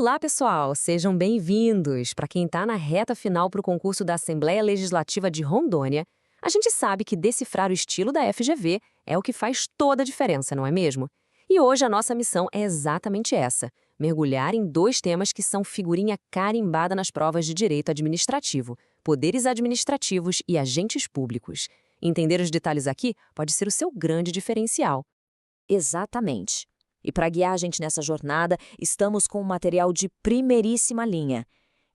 Olá, pessoal! Sejam bem-vindos! Para quem está na reta final para o concurso da Assembleia Legislativa de Rondônia, a gente sabe que decifrar o estilo da FGV é o que faz toda a diferença, não é mesmo? E hoje a nossa missão é exatamente essa: mergulhar em dois temas que são figurinha carimbada nas provas de direito administrativo: poderes administrativos e agentes públicos. Entender os detalhes aqui pode ser o seu grande diferencial. Exatamente. E para guiar a gente nessa jornada, estamos com um material de primeiríssima linha.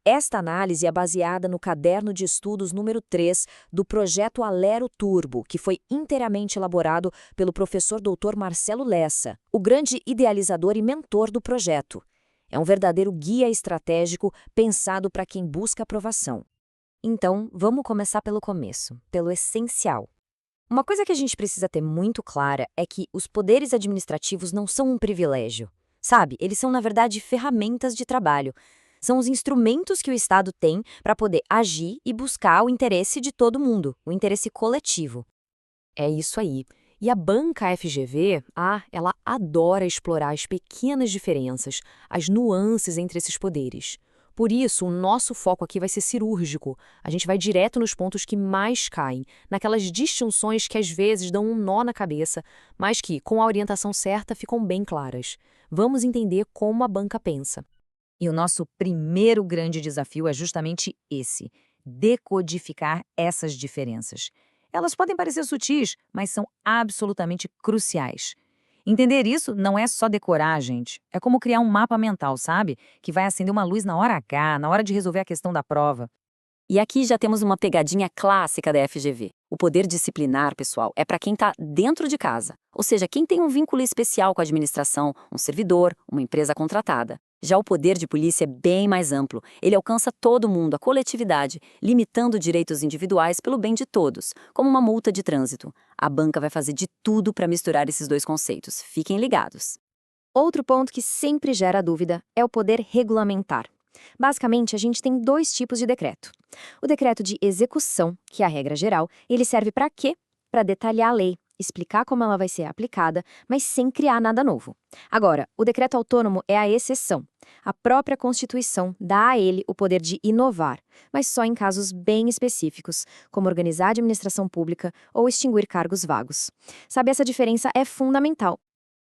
Esta análise é baseada no caderno de estudos número 3 do projeto Alero Turbo, que foi inteiramente elaborado pelo professor Dr. Marcelo Lessa, o grande idealizador e mentor do projeto. É um verdadeiro guia estratégico pensado para quem busca aprovação. Então, vamos começar pelo começo, pelo essencial. Uma coisa que a gente precisa ter muito clara é que os poderes administrativos não são um privilégio. Sabe, eles são, na verdade, ferramentas de trabalho. São os instrumentos que o Estado tem para poder agir e buscar o interesse de todo mundo, o interesse coletivo. É isso aí. E a banca FGV, ela adora explorar as pequenas diferenças, as nuances entre esses poderes. Por isso, o nosso foco aqui vai ser cirúrgico. A gente vai direto nos pontos que mais caem, naquelas distinções que às vezes dão um nó na cabeça, mas que, com a orientação certa, ficam bem claras. Vamos entender como a banca pensa. E o nosso primeiro grande desafio é justamente esse: decodificar essas diferenças. Elas podem parecer sutis, mas são absolutamente cruciais. Entender isso não é só decorar, gente. É como criar um mapa mental, sabe? Que vai acender uma luz na hora H, na hora de resolver a questão da prova. E aqui já temos uma pegadinha clássica da FGV. O poder disciplinar, pessoal, é para quem está dentro de casa, ou seja, quem tem um vínculo especial com a administração, um servidor, uma empresa contratada. Já o poder de polícia é bem mais amplo. Ele alcança todo mundo, a coletividade, limitando direitos individuais pelo bem de todos, como uma multa de trânsito. A banca vai fazer de tudo para misturar esses dois conceitos. Fiquem ligados. Outro ponto que sempre gera dúvida é o poder regulamentar. Basicamente, a gente tem dois tipos de decreto. O decreto de execução, que é a regra geral, ele serve para quê? Para detalhar a lei, explicar como ela vai ser aplicada, mas sem criar nada novo. Agora, o decreto autônomo é a exceção. A própria Constituição dá a ele o poder de inovar, mas só em casos bem específicos, como organizar a administração pública ou extinguir cargos vagos. Sabe, essa diferença é fundamental.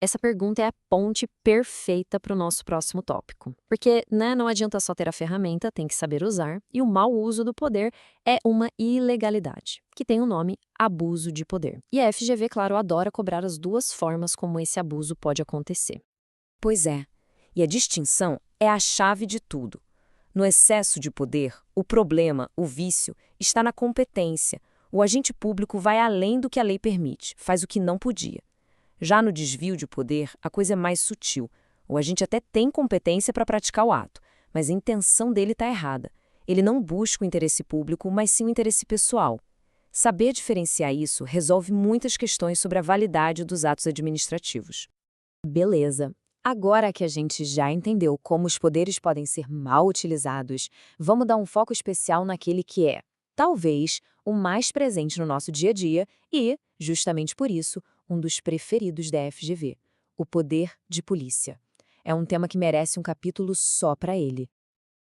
Essa pergunta é a ponte perfeita para o nosso próximo tópico. Porque, não adianta só ter a ferramenta, tem que saber usar, e o mau uso do poder é uma ilegalidade, que tem o nome abuso de poder. E a FGV, claro, adora cobrar as duas formas como esse abuso pode acontecer. Pois é, e a distinção é a chave de tudo. No excesso de poder, o problema, o vício, está na competência. O agente público vai além do que a lei permite, faz o que não podia. Já no desvio de poder, a coisa é mais sutil. O agente até tem competência para praticar o ato, mas a intenção dele está errada. Ele não busca o interesse público, mas sim o interesse pessoal. Saber diferenciar isso resolve muitas questões sobre a validade dos atos administrativos. Beleza. Agora que a gente já entendeu como os poderes podem ser mal utilizados, vamos dar um foco especial naquele que é, talvez, o mais presente no nosso dia a dia e, justamente por isso, um dos preferidos da FGV, o poder de polícia. É um tema que merece um capítulo só para ele.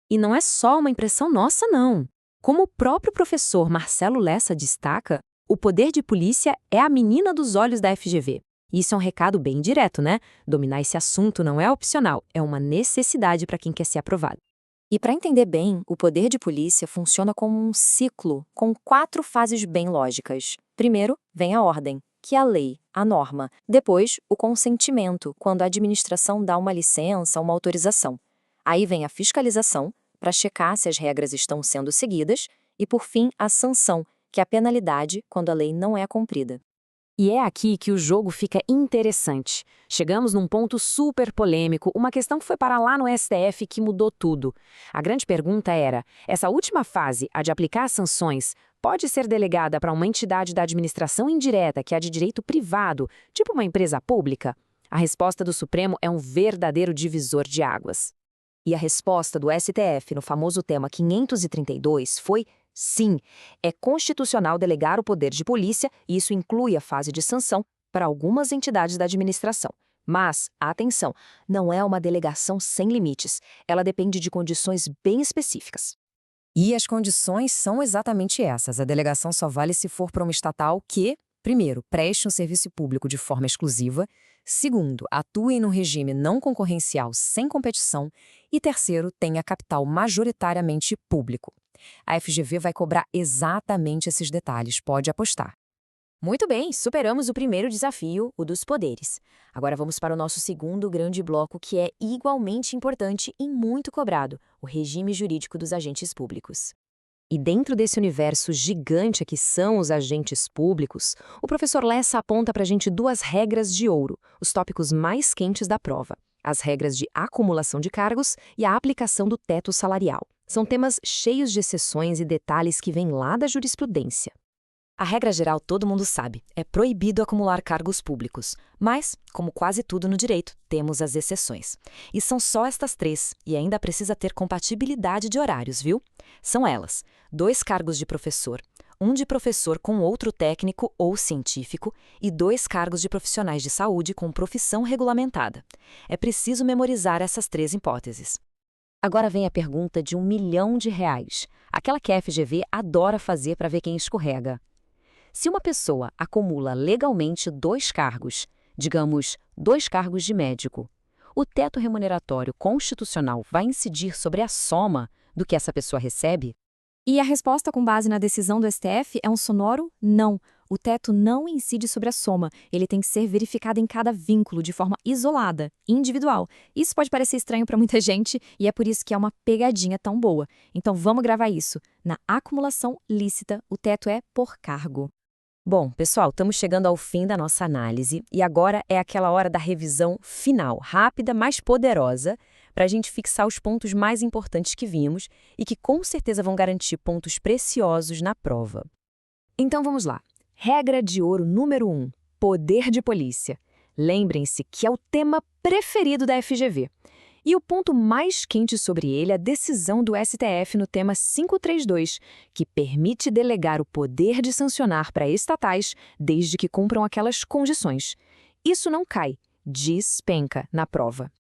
E não é só uma impressão nossa, não. Como o próprio professor Marcelo Lessa destaca, o poder de polícia é a menina dos olhos da FGV. Isso é um recado bem direto, né? Dominar esse assunto não é opcional, é uma necessidade para quem quer ser aprovado. E para entender bem, o poder de polícia funciona como um ciclo, com 4 fases bem lógicas. Primeiro, vem a ordem, que é a lei, a norma. Depois, o consentimento, quando a administração dá uma licença, uma autorização. Aí vem a fiscalização, para checar se as regras estão sendo seguidas. E, por fim, a sanção, que é a penalidade quando a lei não é cumprida. E é aqui que o jogo fica interessante. Chegamos num ponto super polêmico, uma questão que foi parar lá no STF que mudou tudo. A grande pergunta era, essa última fase, a de aplicar as sanções, pode ser delegada para uma entidade da administração indireta, que é a de direito privado, tipo uma empresa pública? A resposta do Supremo é um verdadeiro divisor de águas. E a resposta do STF no famoso tema 532 foi: sim, é constitucional delegar o poder de polícia, e isso inclui a fase de sanção, para algumas entidades da administração, Mas, atenção, não é uma delegação sem limites. Ela depende de condições bem específicas. E as condições são exatamente essas. A delegação só vale se for para uma estatal que, primeiro, preste um serviço público de forma exclusiva, segundo, atue no regime não concorrencial sem competição e terceiro, tenha capital majoritariamente público. A FGV vai cobrar exatamente esses detalhes, pode apostar. Muito bem, superamos o primeiro desafio, o dos poderes. Agora vamos para o nosso segundo grande bloco, que é igualmente importante e muito cobrado, o regime jurídico dos agentes públicos. E dentro desse universo gigante que são os agentes públicos, o professor Lessa aponta para a gente duas regras de ouro, os tópicos mais quentes da prova. As regras de acumulação de cargos e a aplicação do teto salarial. São temas cheios de exceções e detalhes que vêm lá da jurisprudência. A regra geral todo mundo sabe, é proibido acumular cargos públicos. Mas, como quase tudo no direito, temos as exceções. E são só estas 3, e ainda precisa ter compatibilidade de horários, viu? São elas: 2 cargos de professor, 1 de professor com outro técnico ou científico e 2 cargos de profissionais de saúde com profissão regulamentada. É preciso memorizar essas 3 hipóteses. Agora vem a pergunta de R$1 milhão, aquela que a FGV adora fazer para ver quem escorrega. Se uma pessoa acumula legalmente 2 cargos, digamos, 2 cargos de médico, o teto remuneratório constitucional vai incidir sobre a soma do que essa pessoa recebe? E a resposta com base na decisão do STF é um sonoro não. O teto não incide sobre a soma, ele tem que ser verificado em cada vínculo de forma isolada, individual. Isso pode parecer estranho para muita gente e é por isso que é uma pegadinha tão boa. Então vamos gravar isso. Na acumulação lícita, o teto é por cargo. Bom, pessoal, estamos chegando ao fim da nossa análise e agora é aquela hora da revisão final, rápida, mas poderosa, para a gente fixar os pontos mais importantes que vimos e que com certeza vão garantir pontos preciosos na prova. Então vamos lá. Regra de ouro número 1, poder de polícia. Lembrem-se que é o tema preferido da FGV. E o ponto mais quente sobre ele é a decisão do STF no tema 532, que permite delegar o poder de sancionar para estatais desde que cumpram aquelas condições. Isso não cai, despenca na prova.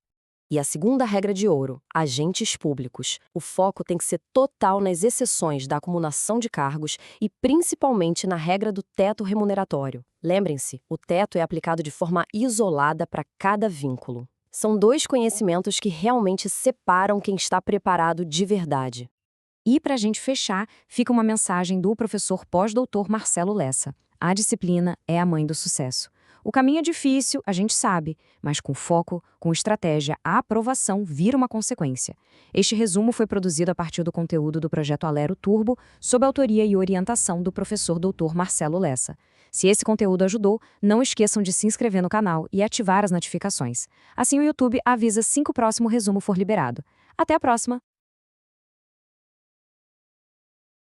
E a segunda regra de ouro, agentes públicos. O foco tem que ser total nas exceções da acumulação de cargos e principalmente na regra do teto remuneratório. Lembrem-se, o teto é aplicado de forma isolada para cada vínculo. São 2 conhecimentos que realmente separam quem está preparado de verdade. E para a gente fechar, fica uma mensagem do professor pós-doutor Marcelo Lessa. A disciplina é a mãe do sucesso. O caminho é difícil, a gente sabe, mas com foco, com estratégia, a aprovação vira uma consequência. Este resumo foi produzido a partir do conteúdo do projeto Alero Turbo, sob autoria e orientação do professor doutor Marcelo Lessa. Se esse conteúdo ajudou, não esqueçam de se inscrever no canal e ativar as notificações. Assim o YouTube avisa assim que o próximo resumo for liberado. Até a próxima!